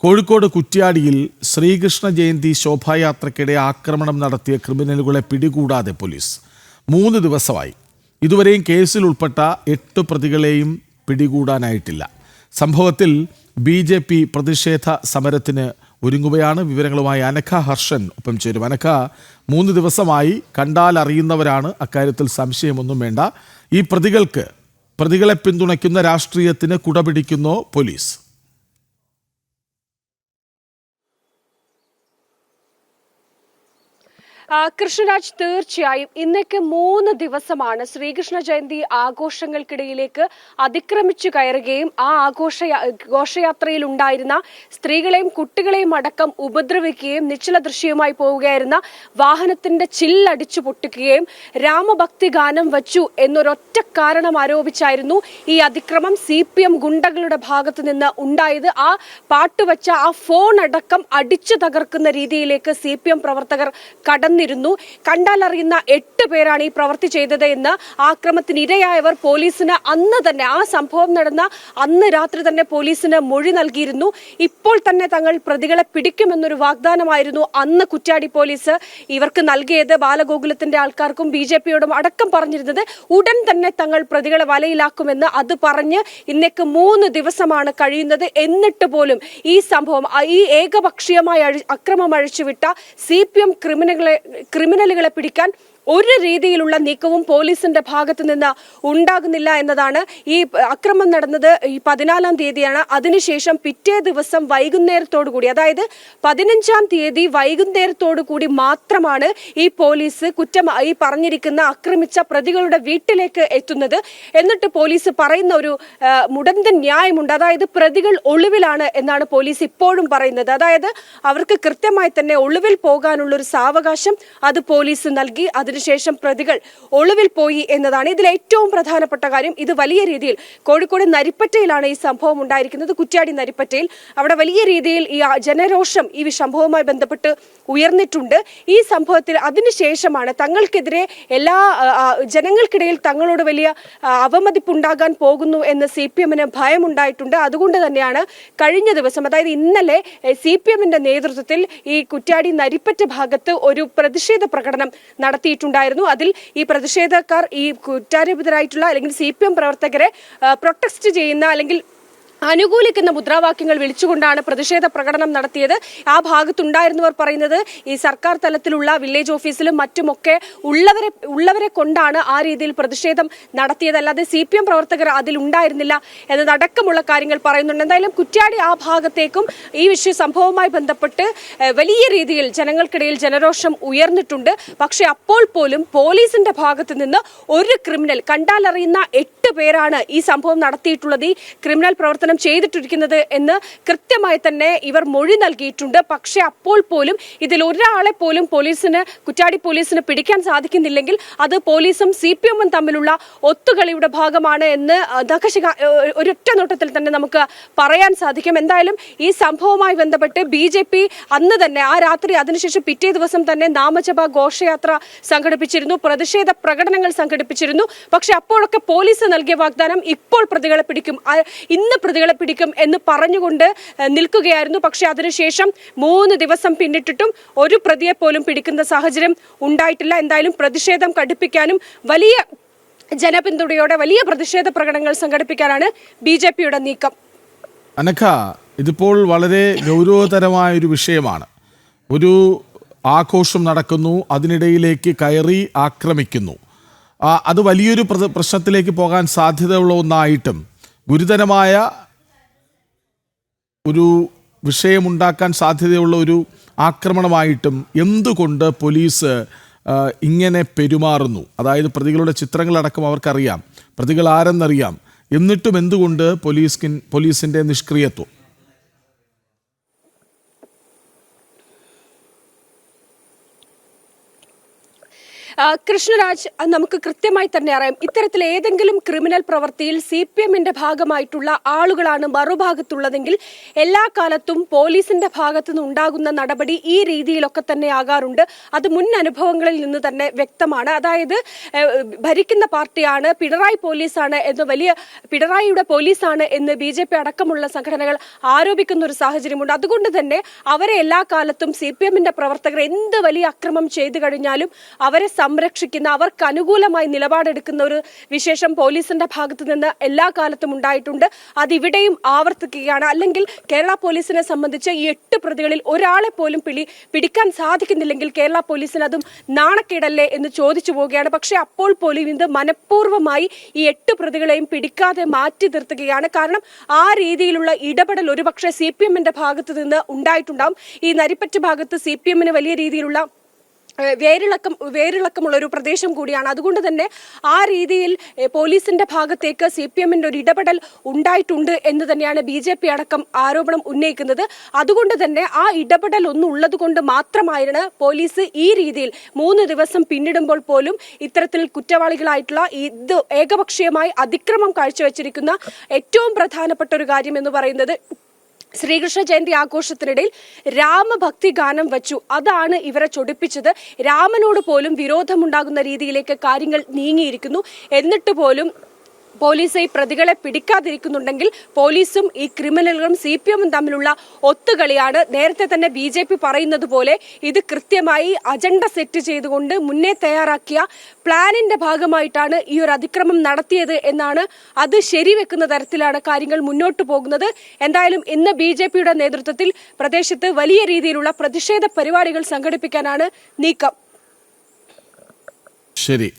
കോഴിക്കോട് കുറ്റ്യാടിയിൽ ശ്രീകൃഷ്ണ ജയന്തി ശോഭായാത്രയ്ക്കിടെ ആക്രമണം നടത്തിയ ക്രിമിനലുകളെ പിടികൂടാതെ പോലീസ് 3 ദിവസമായി. ഇതുവരെയും കേസിൽ ഉൾപ്പെട്ട 8 പ്രതികളെയും പിടികൂടാനായിട്ടില്ല. സംഭവത്തിൽ BJP പ്രതിഷേധ സമരത്തിന് ഒരുങ്ങുകയാണ്. വിവരങ്ങളുമായി അനഘ ഹർഷൻ ഒപ്പം ചേരും. അനഘ, 3 ദിവസമായി കണ്ടാൽ അറിയുന്നവരാണ്, അക്കാര്യത്തിൽ സംശയമൊന്നും വേണ്ട. ഈ പ്രതികളെ പിന്തുണയ്ക്കുന്ന രാഷ്ട്രീയത്തിന് കുടപിടിക്കുന്നോ പോലീസ്? കൃഷ്ണരാജ്, തീർച്ചയായും ഇന്നേക്ക് 3 ദിവസമാണ് ശ്രീകൃഷ്ണ ജയന്തി ആഘോഷങ്ങൾക്കിടയിലേക്ക് അതിക്രമിച്ചു കയറുകയും ആ ഘോഷയാത്രയിൽ ഉണ്ടായിരുന്ന സ്ത്രീകളെയും കുട്ടികളെയും അടക്കം ഉപദ്രവിക്കുകയും നിശ്ചല ദൃശ്യവുമായി പോവുകയായിരുന്ന വാഹനത്തിന്റെ ചില്ലടിച്ചു പൊട്ടിക്കുകയും രാമഭക്തി ഗാനം വച്ചു എന്നൊരൊറ്റ കാരണം ആരോപിച്ചായിരുന്നു ഈ അതിക്രമം CPM ഗുണ്ടകളുടെ ഭാഗത്തു നിന്ന് ഉണ്ടായത്. ആ പാട്ടുവച്ച ആ ഫോൺ അടക്കം അടിച്ചു തകർക്കുന്ന രീതിയിലേക്ക് CPM പ്രവർത്തകർ കണ്ടാലറിയുന്ന 8 പേരാണ് ഈ പ്രവൃത്തി ചെയ്തത് എന്ന് ആക്രമണത്തിന് ഇരയായവർ പോലീസിന് അന്ന് തന്നെ, ആ സംഭവം നടന്ന അന്ന് രാത്രി തന്നെ പോലീസിന് മൊഴി നൽകിയിരുന്നു. ഇപ്പോൾ തന്നെ തങ്ങൾ പ്രതികളെ പിടിക്കുമെന്നൊരു വാഗ്ദാനമായിരുന്നു അന്ന് കുറ്റ്യാടി പോലീസ് ഇവർക്ക് നൽകിയത്. ബാലഗോകുലത്തിന്റെ ആൾക്കാർക്കും BJPയോടും അടക്കം പറഞ്ഞിരുന്നത് ഉടൻ തന്നെ തങ്ങൾ പ്രതികളെ വലയിലാക്കുമെന്ന്. അത് പറഞ്ഞ് ഇന്നേക്ക് 3 ദിവസമാണ് കഴിയുന്നത്. എന്നിട്ട് പോലും ഈ സംഭവം, ഈ ഏകപക്ഷീയമായ അക്രമം അഴിച്ചുവിട്ട CPM ക്രിമിനലുകളെ പിടിക്കാൻ ഒരു രീതിയിലുള്ള നീക്കവും പോലീസിന്റെ ഭാഗത്തു നിന്ന് ഉണ്ടാകുന്നില്ല എന്നതാണ്. ഈ അക്രമം നടന്നത് ഈ 14-ാം തീയതിയാണ്. അതിനുശേഷം പിറ്റേ ദിവസം വൈകുന്നേരത്തോടുകൂടി, അതായത് 15-ാം തീയതി വൈകുന്നേരത്തോടു കൂടി മാത്രമാണ് ഈ പോലീസ് ഈ പറഞ്ഞിരിക്കുന്ന ആക്രമിച്ച പ്രതികളുടെ വീട്ടിലേക്ക് എത്തുന്നത്. എന്നിട്ട് പോലീസ് പറയുന്ന ഒരു മുടന്തൻ ന്യായമുണ്ട്. അതായത് പ്രതികൾ ഒളിവിലാണ് എന്നാണ് പോലീസ് ഇപ്പോഴും പറയുന്നത്. അതായത് അവർക്ക് കൃത്യമായി തന്നെ ഒളിവിൽ പോകാനുള്ള ഒരു സാവകാശം അത് പോലീസ് നൽകി. ശേഷം പ്രതികൾ ഒളിവിൽ പോയി എന്നതാണ് ഇതിൽ ഏറ്റവും പ്രധാനപ്പെട്ട കാര്യം. ഇത് വലിയ രീതിയിൽ കോഴിക്കോട് നരിപ്പറ്റയിലാണ് ഈ സംഭവം ഉണ്ടായിരിക്കുന്നത്. കുറ്റ്യാടി നരിപ്പറ്റയിൽ അവിടെ വലിയ രീതിയിൽ ഈ ജനരോഷം ഈ സംഭവവുമായി ബന്ധപ്പെട്ട് ഉയർന്നിട്ടുണ്ട്. ഈ സംഭവത്തിൽ അതിനുശേഷമാണ് തങ്ങൾക്കെതിരെ എല്ലാ ജനങ്ങൾക്കിടയിൽ തങ്ങളോട് വലിയ അവമതിപ്പുണ്ടാകാൻ പോകുന്നു എന്ന് CPMന് ഭയമുണ്ടായിട്ടുണ്ട്. അതുകൊണ്ട് തന്നെയാണ് കഴിഞ്ഞ ദിവസം, അതായത് ഇന്നലെ CPMന്റെ നേതൃത്വത്തിൽ ഈ കുറ്റ്യാടി നരിപ്പറ്റ ഭാഗത്ത് ഒരു പ്രതിഷേധ പ്രകടനം നടത്തിയിട്ടുണ്ട്. അതിൽ ഈ പ്രതിഷേധക്കാർ ഈ കുറ്റാരോപിതരായിട്ടുള്ള അല്ലെങ്കിൽ CPM പ്രവർത്തകരെ പ്രൊട്ടസ്റ്റ് ചെയ്യുന്ന അല്ലെങ്കിൽ അനുകൂലിക്കുന്ന മുദ്രാവാക്യങ്ങൾ വിളിച്ചുകൊണ്ടാണ് പ്രതിഷേധ പ്രകടനം നടത്തിയത്. ആ ഭാഗത്തുണ്ടായിരുന്നവർ പറയുന്നത് ഈ സർക്കാർ തലത്തിലുള്ള വില്ലേജ് ഓഫീസിലും മറ്റുമൊക്കെ ഉള്ളവരെ കൊണ്ടാണ് ആ രീതിയിൽ പ്രതിഷേധം നടത്തിയത്, അല്ലാതെ CPM പ്രവർത്തകർ അതിൽ ഉണ്ടായിരുന്നില്ല എന്നതടക്കമുള്ള കാര്യങ്ങൾ പറയുന്നുണ്ട്. എന്തായാലും കുറ്റ്യാടി ആ ഭാഗത്തേക്കും ഈ സംഭവവുമായി ബന്ധപ്പെട്ട് വലിയ രീതിയിൽ ജനങ്ങൾക്കിടയിൽ ജനരോഷം ഉയർന്നിട്ടുണ്ട്. പക്ഷെ അപ്പോൾ പോലും പോലീസിന്റെ ഭാഗത്ത് നിന്ന് ഒരു ക്രിമിനൽ, കണ്ടാലറിയുന്ന 8 പേരാണ് ഈ സംഭവം നടത്തിയിട്ടുള്ളത്, ഈ ക്രിമിനൽ പ്രവർത്തനം ചെയ്തിട്ടിരിക്കുന്നത് എന്ന് കൃത്യമായി തന്നെ ഇവർ മൊഴി നൽകിയിട്ടുണ്ട്. പക്ഷെ അപ്പോൾ പോലും ഇതിൽ ഒരാളെ പോലും കുറ്റ്യാടി പോലീസിന് പിടിക്കാൻ സാധിക്കുന്നില്ലെങ്കിൽ അത് പോലീസും CPMും തമ്മിലുള്ള ഒത്തുകളിയുടെ ഭാഗമാണ് എന്ന് ഒരൊറ്റ നോട്ടത്തിൽ തന്നെ നമുക്ക് പറയാൻ സാധിക്കും. എന്തായാലും ഈ സംഭവവുമായി ബന്ധപ്പെട്ട് BJP അന്ന് തന്നെ ആ രാത്രി, അതിനുശേഷം പിറ്റേ ദിവസം തന്നെ നാമജപ ഘോഷയാത്ര സംഘടിപ്പിച്ചിരുന്നു, പ്രതിഷേധ പ്രകടനങ്ങൾ സംഘടിപ്പിച്ചിരുന്നു. പക്ഷെ അപ്പോഴൊക്കെ പോലീസ് നൽകിയ വാഗ്ദാനം ഇപ്പോൾ പ്രതികളെ പിടിക്കും, ഇന്ന് പ്രതികളെ പിടിക്കും എന്ന് പറഞ്ഞുകൊണ്ട് നിൽക്കുകയായിരുന്നു. പക്ഷെ അതിനുശേഷം 3 ദിവസം പിന്നിട്ടിട്ടും ഒരു പ്രതിയെ പോലും പിടിക്കുന്ന സാഹചര്യം ഉണ്ടായിട്ടില്ല. എന്തായാലും പ്രതിഷേധം കടുപ്പിക്കാനും വലിയ ജനപിന്തുണയോടെ വലിയ പ്രതിഷേധ പ്രകടനങ്ങൾ സംഘടിപ്പിക്കാനാണ് BJPയുടെ നീക്കം. അനഘ, ഇതിപ്പോൾ വളരെ ഗൗരവതരമായൊരു വിഷയമാണ്. ഒരു ആഘോഷം നടക്കുന്നു, അതിനിടയിലേക്ക് കയറി ആക്രമിക്കുന്നു. അത് വലിയൊരു പ്രശ്നത്തിലേക്ക് പോകാൻ സാധ്യതയുള്ള ഒന്നായിട്ടും ഗുരുതരമായ ഒരു വിഷയമുണ്ടാക്കാൻ സാധ്യതയുള്ള ഒരു ആക്രമണമായിട്ടും എന്തുകൊണ്ട് പോലീസ് ഇങ്ങനെ പെരുമാറുന്നു? അതായത് പ്രതികളുടെ ചിത്രങ്ങളടക്കം അവർക്കറിയാം, പ്രതികൾ ആരെന്നറിയാം, എന്നിട്ടും എന്തുകൊണ്ട് പോലീസിൻ്റെ നിഷ്ക്രിയത്വം? കൃഷ്ണരാജ്, നമുക്ക് കൃത്യമായി തന്നെ അറിയാം, ഇത്തരത്തിൽ ഏതെങ്കിലും ക്രിമിനൽ പ്രവൃത്തിയിൽ CPM-ന്റെ ഭാഗമായിട്ടുള്ള ആളുകളാണ് മറുഭാഗത്തുള്ളതെങ്കിൽ എല്ലാ കാലത്തും പോലീസിന്റെ ഭാഗത്തു നിന്ന് ഉണ്ടാകുന്ന നടപടി ഈ രീതിയിലൊക്കെ തന്നെ ആകാറുണ്ട്. അത് മുൻ അനുഭവങ്ങളിൽ നിന്ന് തന്നെ വ്യക്തമാണ്. അതായത് ഭരിക്കുന്ന പാർട്ടിയാണ്, പിണറായി പോലീസാണ് എന്ന് പിണറായിയുടെ പോലീസാണ് എന്ന് BJP അടക്കമുള്ള സംഘടനകൾ ആരോപിക്കുന്ന ഒരു സാഹചര്യമുണ്ട്. അതുകൊണ്ട് തന്നെ അവരെ എല്ലാ കാലത്തും CPM-ന്റെ പ്രവർത്തകർ എന്ത് വലിയ അക്രമം ചെയ്തു കഴിഞ്ഞാലും അവരെ സംരക്ഷിക്കുന്ന, അവർക്ക് അനുകൂലമായി നിലപാടെടുക്കുന്ന ഒരു വിശേഷം പോലീസിന്റെ ഭാഗത്തു നിന്ന് എല്ലാ കാലത്തും ഉണ്ടായിട്ടുണ്ട്. അതിവിടെയും ആവർത്തിക്കുകയാണ്. അല്ലെങ്കിൽ കേരള പോലീസിനെ സംബന്ധിച്ച് ഈ 8 പ്രതികളിൽ ഒരാളെ പോലും പിടിക്കാൻ സാധിക്കുന്നില്ലെങ്കിൽ കേരള പോലീസിന് അതും നാണക്കേടല്ലേ എന്ന് ചോദിച്ചു പോവുകയാണ്. പക്ഷെ അപ്പോൾ പോലും ഇത് മനഃപൂർവ്വമായി ഈ 8 പ്രതികളെയും പിടിക്കാതെ മാറ്റി നിർത്തുകയാണ്. കാരണം ആ രീതിയിലുള്ള ഇടപെടൽ ഒരുപക്ഷെ CPM-ന്റെ ഭാഗത്തു നിന്ന് ഉണ്ടായിട്ടുണ്ടാവും. ഈ നരിപ്പറ്റ് ഭാഗത്ത് CPM-ന് വലിയ രീതിയിലുള്ള വേരിളക്കമുള്ള ഒരു പ്രദേശം കൂടിയാണ്. അതുകൊണ്ട് തന്നെ ആ രീതിയിൽ പോലീസിന്റെ ഭാഗത്തേക്ക് CPM-ന്റെ ഒരു ഇടപെടൽ ഉണ്ടായിട്ടുണ്ട് എന്ന് തന്നെയാണ് BJP അടക്കം ആരോപണം ഉന്നയിക്കുന്നത്. അതുകൊണ്ട് തന്നെ ആ ഇടപെടൽ ഒന്നുള്ളത് കൊണ്ട് മാത്രമായിരുന്നു പോലീസ് ഈ രീതിയിൽ 3 ദിവസം പിന്നിടുമ്പോൾ പോലും ഇത്തരത്തിൽ കുറ്റവാളികളായിട്ടുള്ള ഇത് ഏകപക്ഷീയമായി അതിക്രമം കാഴ്ചവെച്ചിരിക്കുന്ന ഏറ്റവും പ്രധാനപ്പെട്ട ഒരു കാര്യം എന്ന് പറയുന്നത് ശ്രീകൃഷ്ണ ജയന്തി ആഘോഷത്തിനിടയിൽ രാമഭക്തി ഗാനം വച്ചു. അതാണ് ഇവരെ ചൊടിപ്പിച്ചത്. രാമനോട് പോലും വിരോധമുണ്ടാകുന്ന രീതിയിലേക്ക് കാര്യങ്ങൾ നീങ്ങിയിരിക്കുന്നു. എന്നിട്ട് പോലും പോലീസ് ഈ പ്രതികളെ പിടിക്കാതിരിക്കുന്നുണ്ടെങ്കിൽ പോലീസും ഈ ക്രിമിനലുകളും CPM-ഉം തമ്മിലുള്ള ഒത്തുകളിയാണ്. നേരത്തെ തന്നെ BJP പറയുന്നത് പോലെ ഇത് കൃത്യമായി അജണ്ട സെറ്റ് ചെയ്തുകൊണ്ട് മുന്നേ തയ്യാറാക്കിയ പ്ലാനിന്റെ ഭാഗമായിട്ടാണ് ഈ ഒരു അതിക്രമം നടത്തിയത് എന്നാണ്. അത് ശരിവെക്കുന്ന തരത്തിലാണ് കാര്യങ്ങൾ മുന്നോട്ട് പോകുന്നത്. എന്തായാലും ഇന്ന് BJP-യുടെ നേതൃത്വത്തിൽ പ്രദേശത്ത് വലിയ രീതിയിലുള്ള പ്രതിഷേധ പരിപാടികൾ സംഘടിപ്പിക്കാനാണ് നീക്കം. ശരി.